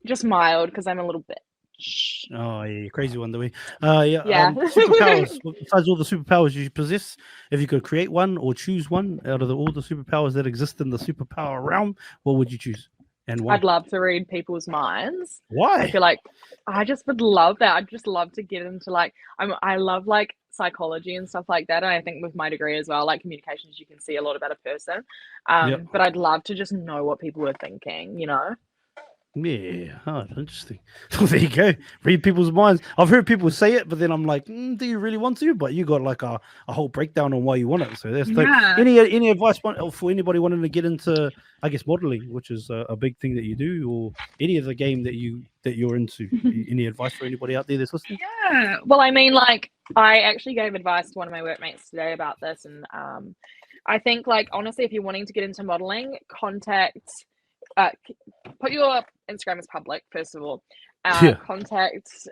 Just mild, because I'm a little bitch. Oh yeah, crazy one the way. Yeah. Superpowers. Besides all the superpowers you possess, if you could create one or choose one out of all the superpowers that exist in the superpower realm, what would you choose? And why? I'd love to read people's minds. Why? I feel like I just would love that. I'd just love to get into like I love like psychology and stuff like that. And I think with my degree as well, like communications, you can see a lot about a person. But I'd love to just know what people were thinking, you know? Yeah, interesting. There you go. Read people's minds. I've heard people say it, but then I'm like, do you really want to? But you got like a whole breakdown on why you want it. So that's any advice for anybody wanting to get into, I guess, modeling, which is a big thing that you do, or any other game that you're into. Any advice for anybody out there that's listening? Yeah. Well, I mean, like I actually gave advice to one of my workmates today about this, and I think like honestly, if you're wanting to get into modeling, put your Instagram as public first of all, Contact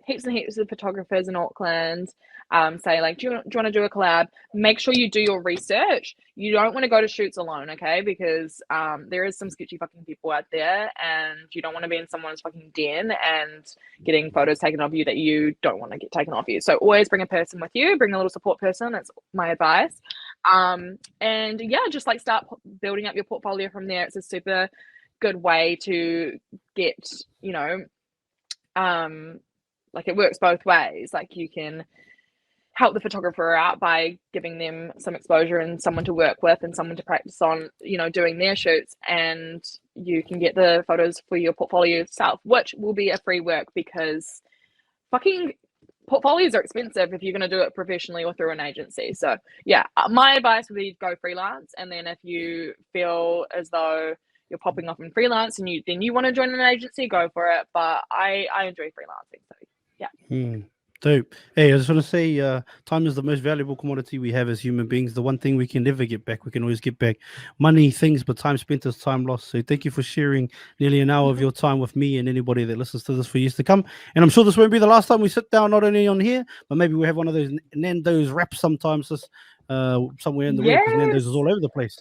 heaps and heaps of photographers in Auckland. Say like, do you want to do a collab? Make sure you do your research. You don't want to go to shoots alone, okay? Because there is some sketchy fucking people out there, and you don't want to be in someone's fucking den and getting photos taken of you that you don't want to get taken off you. So always bring a person with you. Bring a little support person. That's my advice. And yeah, just like start building up your portfolio from there. It's a super good way to get, you know, like it works both ways. Like you can help the photographer out by giving them some exposure and someone to work with and someone to practice on, you know, doing their shoots, and you can get the photos for your portfolio yourself, which will be a free work because fucking portfolios are expensive if you're going to do it professionally or through an agency. So yeah, my advice would be go freelance, and then if you feel as though you're popping off in freelance and you want to join an agency, go for it. But I enjoy freelancing, so yeah. Dope. Hey, I just want to say, time is the most valuable commodity we have as human beings. The one thing we can never get back. We can always get back money, things, but time spent is time lost. So thank you for sharing nearly an hour of your time with me and anybody that listens to this for years to come. And I'm sure this won't be the last time we sit down, not only on here, but maybe we have one of those Nando's wraps sometimes somewhere in the world, because Nando's is all over the place.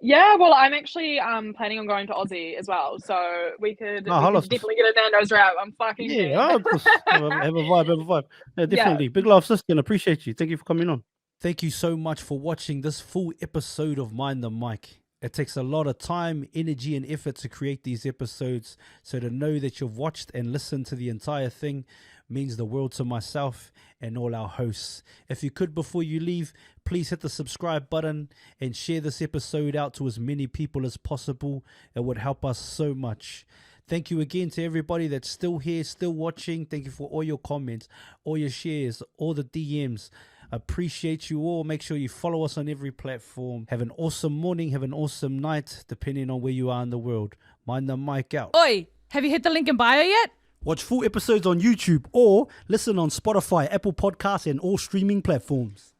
Yeah, well, I'm actually planning on going to Aussie as well, so we could definitely get a Nando's wrap. I'm fucking keen. Of course. have a vibe. Yeah, definitely. Yeah. Big love, sister, and appreciate you. Thank you for coming on. Thank you so much for watching this full episode of Mind the Mic. It takes a lot of time, energy, and effort to create these episodes, so to know that you've watched and listened to the entire thing means the world to myself and all our hosts. If you could, before you leave, please hit the subscribe button and share this episode out to as many people as possible. It would help us so much. Thank you again to everybody that's still here, still watching. Thank you for all your comments, all your shares, all the DMs. Appreciate you all. Make sure you follow us on every platform. Have an awesome morning. Have an awesome night, depending on where you are in the world. Mind the mic out. Oi, have you hit the link in bio yet? Watch full episodes on YouTube or listen on Spotify, Apple Podcasts, and all streaming platforms.